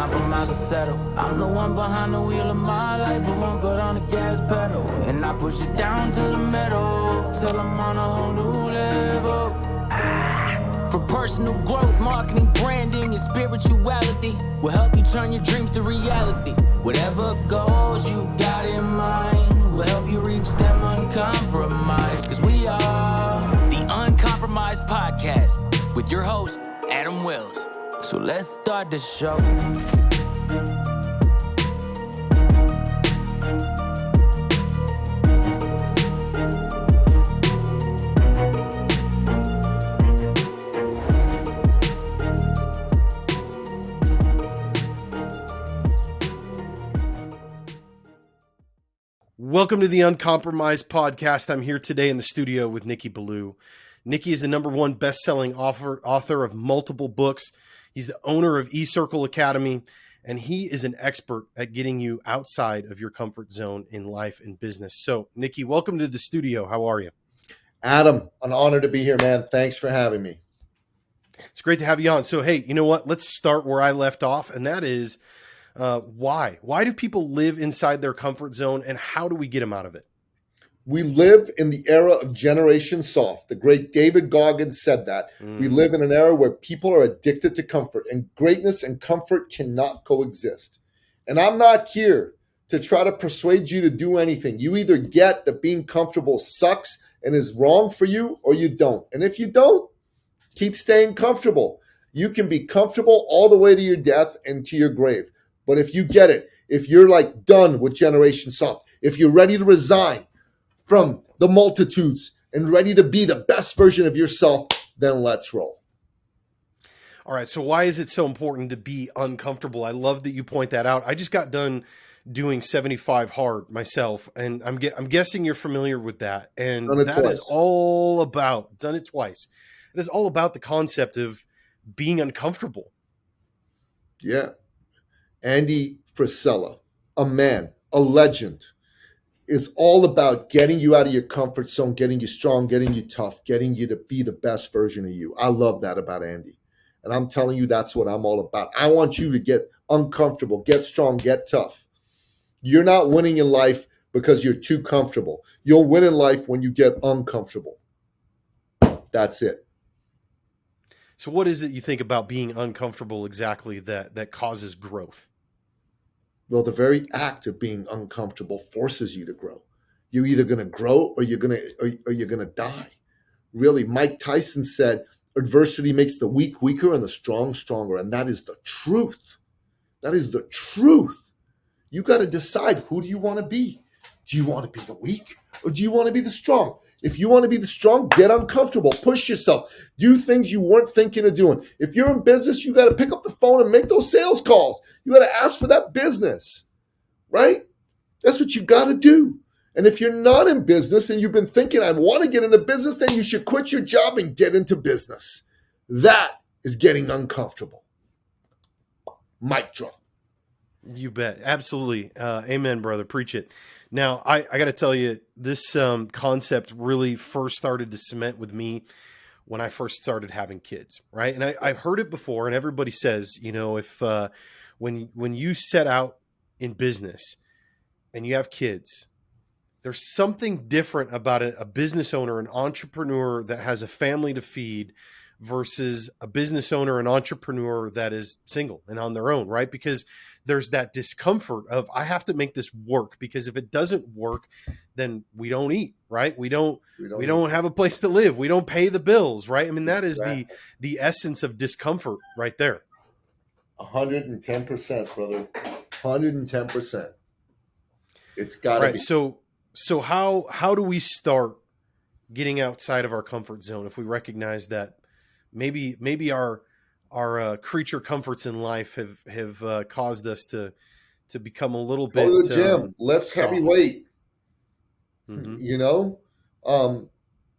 compromise or settle. I'm the one behind the wheel of my life, I won't put on the gas pedal. And I push it down to the metal, till I'm on a whole new level. For personal growth, marketing, branding, and spirituality will help you turn your dreams to reality. Whatever goals you got in mind will help you reach them uncompromised. Cause we are the Uncompromised Podcast with your host, Adam Wells. So let's start the show. Welcome to the Uncompromised Podcast. I'm here today in the studio with Nicky Bilhou. Nicky is the #1 best-selling author of multiple books. He's the owner of eCircle Academy, and he is an expert at getting you outside of your comfort zone in life and business. So, Nicky, welcome to the studio. How are you? Adam, an honor to be here, man. Thanks for having me. It's great to have you on. So, hey, you know what? Let's start where I left off, and that is why? Why do people live inside their comfort zone, and how do we get them out of it? We live in the era of Generation Soft. The great David Goggins said that. We live in an era where people are addicted to comfort, and greatness and comfort cannot coexist. And I'm not here to try to persuade you to do anything. You either get that being comfortable sucks and is wrong for you, or you don't. And if you don't, keep staying comfortable. You can be comfortable all the way to your death and to your grave. But if you get it, if you're like done with Generation Soft, if you're ready to resign from the multitudes and ready to be the best version of yourself, then let's roll. All right. So why is it so important to be uncomfortable? I love that you point that out. I just got done doing 75 hard myself, and I'm guessing you're familiar with that. And that is all about, done it twice. It is all about the concept of being uncomfortable. Yeah. Andy Frisella, a man, a legend, is all about getting you out of your comfort zone, getting you strong, getting you tough, getting you to be the best version of you. I love that about Andy. And I'm telling you, that's what I'm all about. I want you to get uncomfortable, get strong, get tough. You're not winning in life because you're too comfortable. You'll win in life when you get uncomfortable. That's it. So what is it you think about being uncomfortable exactly that causes growth? Well, the very act of being uncomfortable forces you to grow. You're either going to grow or you're going to die. Really, Mike Tyson said, adversity makes the weak weaker and the strong stronger. And that is the truth. That is the truth. You got to decide, who do you want to be? Do you want to be the weak or do you want to be the strong? If you want to be the strong, get uncomfortable, push yourself, do things you weren't thinking of doing. If you're in business, you got to pick up the phone and make those sales calls. You got to ask for that business, right? That's what you got to do. And if you're not in business and you've been thinking, I want to get into business, then you should quit your job and get into business. That is getting uncomfortable. Mic drop. You bet. Absolutely. Amen, brother. Preach it. Now, I got to tell you, this concept really first started to cement with me when I first started having kids, right? And I've heard it before, and everybody says, you know, if when you set out in business and you have kids, there's something different about a business owner, an entrepreneur that has a family to feed versus a business owner, an entrepreneur that is single and on their own, right? Because there's that discomfort of, I have to make this work, because if it doesn't work, then we don't eat, right? We don't have a place to live. We don't pay the bills, right? I mean, that is the essence of discomfort right there. 110%, brother. 110%. It's got to be. So how do we start getting outside of our comfort zone if we recognize that maybe our creature comforts in life have caused us to become a little bit. Go to the gym, lift heavy weight. Mm-hmm. You know,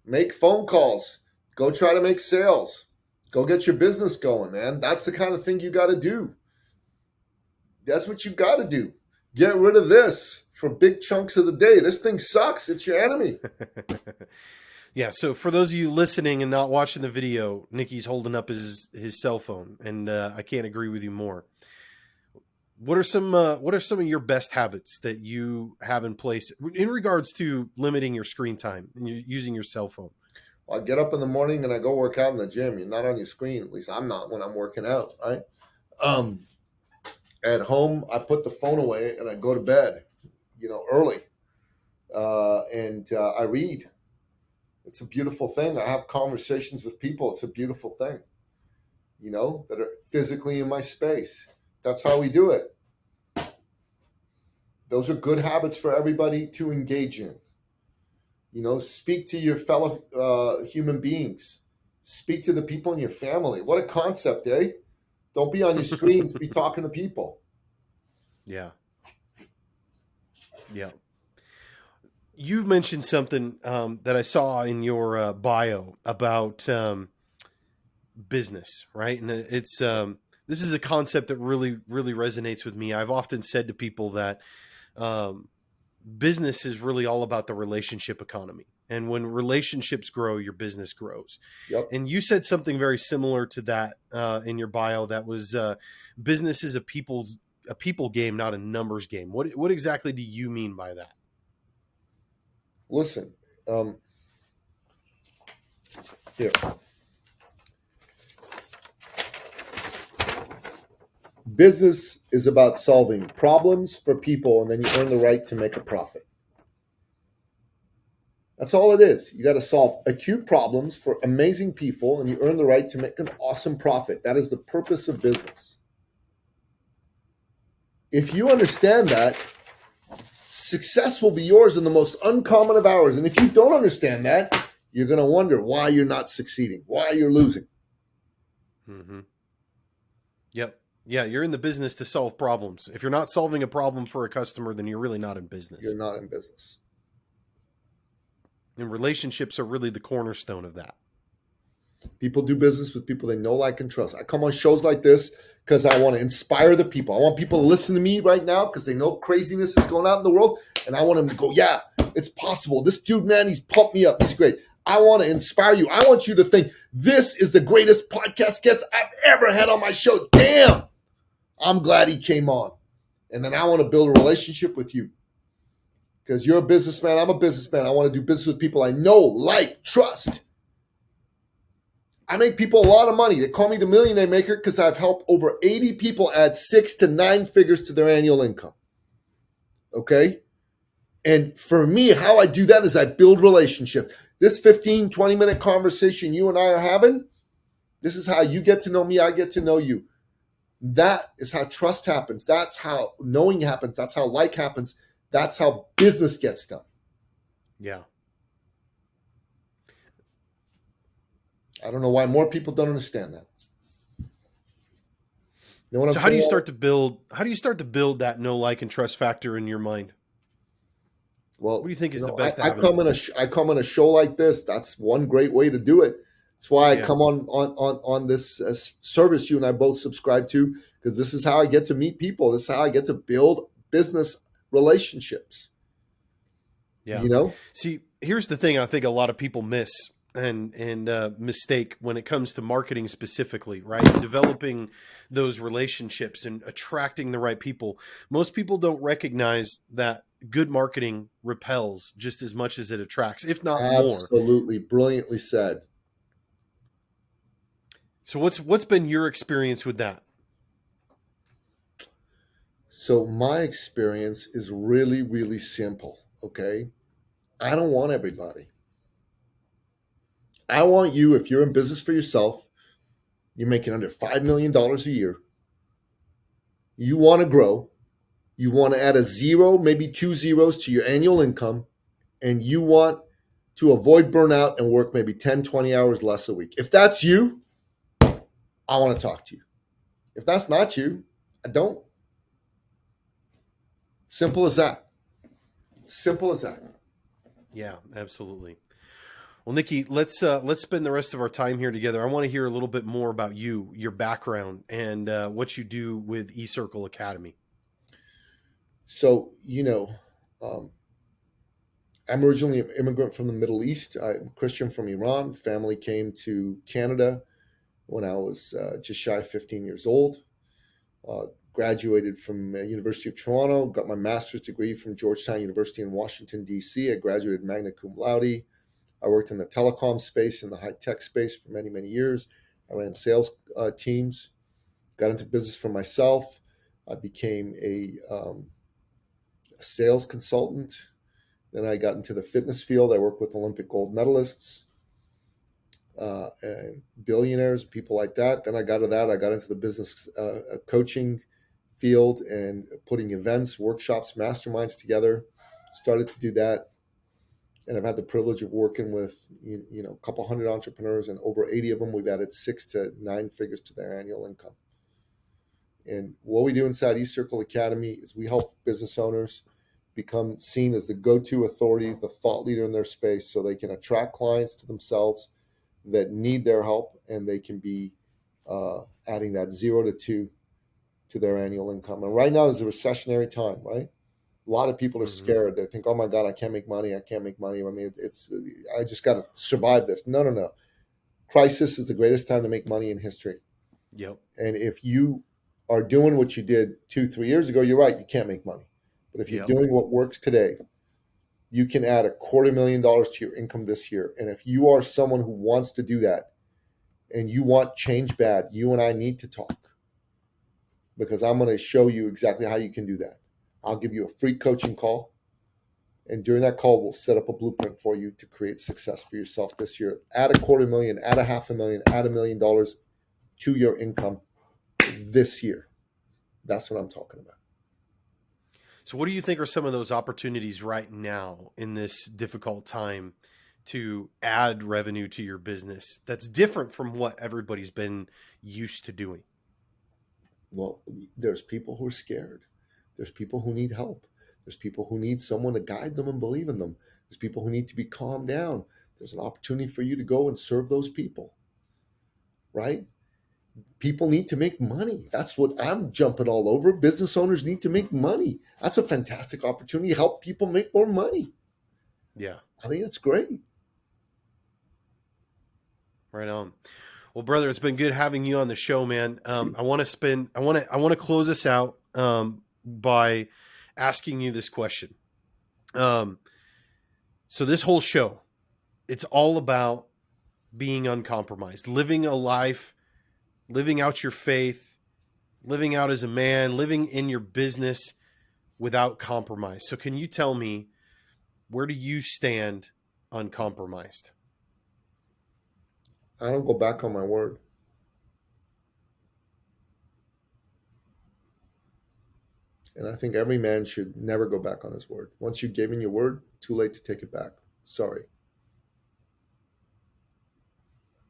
make phone calls. Go try to make sales. Go get your business going, man. That's the kind of thing you got to do. That's what you got to do. Get rid of this for big chunks of the day. This thing sucks. It's your enemy. Yeah. So for those of you listening and not watching the video, Nicky's holding up his cell phone, and I can't agree with you more. What are some of your best habits that you have in place in regards to limiting your screen time and using your cell phone? Well, I get up in the morning and I go work out in the gym. You're not on your screen. At least I'm not when I'm working out, right? Um, at home, I put the phone away and I go to bed, early. And I read. It's a beautiful thing. I have conversations with people. It's a beautiful thing, that are physically in my space. That's how we do it. Those are good habits for everybody to engage in. Speak to your fellow human beings. Speak to the people in your family. What a concept, eh? Don't be on your screens. Be talking to people. Yeah. Yeah. You mentioned something that I saw in your bio about business, right? And it's this is a concept that really, really resonates with me. I've often said to people that business is really all about the relationship economy. And when relationships grow, your business grows. Yep. And you said something very similar to that in your bio. That was business is a people game, not a numbers game. What exactly do you mean by that? Listen, here. Business is about solving problems for people, and then you earn the right to make a profit. That's all it is. You got to solve acute problems for amazing people, and you earn the right to make an awesome profit. That is the purpose of business. If you understand that, success will be yours in the most uncommon of hours. And if you don't understand that, you're going to wonder why you're not succeeding, why you're losing. Mm-hmm. Yep. Yeah, you're in the business to solve problems. If you're not solving a problem for a customer, then you're really not in business. You're not in business. And relationships are really the cornerstone of that. People do business with people they know, like, and trust. I come on shows like this because I want to inspire the people. I want people to listen to me right now because they know craziness is going on in the world. And I want them to go, yeah, it's possible. This dude, man, he's pumped me up. He's great. I want to inspire you. I want you to think this is the greatest podcast guest I've ever had on my show. Damn, I'm glad he came on. And then I want to build a relationship with you because you're a businessman. I'm a businessman. I want to do business with people I know, like, trust. I make people a lot of money. They call me the Millionaire Maker because I've helped over 80 people add 6 to 9 figures to their annual income. Okay? And for me, how I do that is I build relationship. This 15, 20-minute conversation you and I are having, this is how you get to know me, I get to know you. That is how trust happens. That's how knowing happens. That's how like happens. That's how business gets done. Yeah. I don't know why more people don't understand that. You know what I'm So saying? how do you start to build that know, like, and trust factor in your mind? Well, What do you think is the best I avenue? I come on a show like this. That's one great way to do it. That's why I come on this service you and I both subscribe to, because this is how I get to meet people. This is how I get to build business relationships. Yeah. See, here's the thing I think a lot of people miss and mistake when it comes to marketing specifically, right? Developing those relationships and attracting the right people. Most people don't recognize that good marketing repels just as much as it attracts, if not more. Absolutely. Brilliantly said. So what's been your experience with that? So my experience is really, really simple. Okay. I don't want everybody. I want you, if you're in business for yourself, you're making under $5 million a year. You want to grow. You want to add a 0, maybe 2 zeros to your annual income. And you want to avoid burnout and work maybe 10, 20 hours less a week. If that's you, I want to talk to you. If that's not you, I don't. Simple as that. Simple as that. Yeah, absolutely. Well, Nicky, let's spend the rest of our time here together. I want to hear a little bit more about you, your background, and what you do with eCircle Academy. So, I'm originally an immigrant from the Middle East. I'm Christian from Iran. Family came to Canada when I was just shy of 15 years old. graduated from University of Toronto, got my master's degree from Georgetown University in Washington, D.C. I graduated magna cum laude. I worked in the telecom space and the high-tech space for many, many years. I ran sales teams, got into business for myself. I became a sales consultant. Then I got into the fitness field. I worked with Olympic gold medalists, and billionaires, people like that. Then I got into the business coaching field and putting events, workshops, masterminds together. Started to do that. And I've had the privilege of working with a couple hundred entrepreneurs, and over 80 of them, we've added 6 to 9 figures to their annual income. And what we do inside eCircle Academy is we help business owners become seen as the go-to authority, the thought leader in their space, so they can attract clients to themselves that need their help, and they can be adding that 0 to 2 to their annual income. And right now is a recessionary time, right? A lot of people are scared. They think, oh my God, I can't make money. I mean, I just got to survive this. No. Crisis is the greatest time to make money in history. Yep. And if you are doing what you did 2-3 years ago, you're right, you can't make money. But if you're doing what works today, you can add $250,000 to your income this year. And if you are someone who wants to do that and you want change bad, you and I need to talk, because I'm going to show you exactly how you can do that. I'll give you a free coaching call. And during that call, we'll set up a blueprint for you to create success for yourself this year. Add $250,000, add $500,000, add $1 million to your income this year. That's what I'm talking about. So what do you think are some of those opportunities right now in this difficult time to add revenue to your business that's different from what everybody's been used to doing? Well, there's people who are scared. There's people who need help. There's people who need someone to guide them and believe in them. There's people who need to be calmed down. There's an opportunity for you to go and serve those people, right? People need to make money. That's what I'm jumping all over. Business owners need to make money. That's a fantastic opportunity to help people make more money. Yeah. I think that's great. Right on. Well, brother, it's been good having you on the show, man. I want to close this out by asking you this question. So this whole show, it's all about being uncompromised, living a life, living out your faith, living out as a man, living in your business without compromise. So can you tell me, where do you stand uncompromised? I don't go back on my word. And I think every man should never go back on his word. Once you've given your word, too late to take it back. Sorry.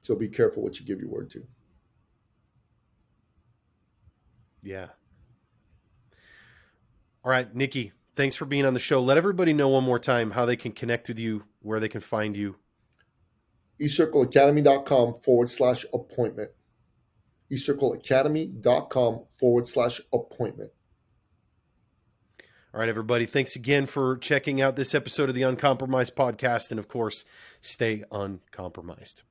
So be careful what you give your word to. Yeah. All right, Nicky, thanks for being on the show. Let everybody know one more time how they can connect with you, where they can find you. eCircleAcademy.com/appointment. eCircleAcademy.com/appointment. All right, everybody. Thanks again for checking out this episode of the Uncompromised Podcast. And of course, stay uncompromised.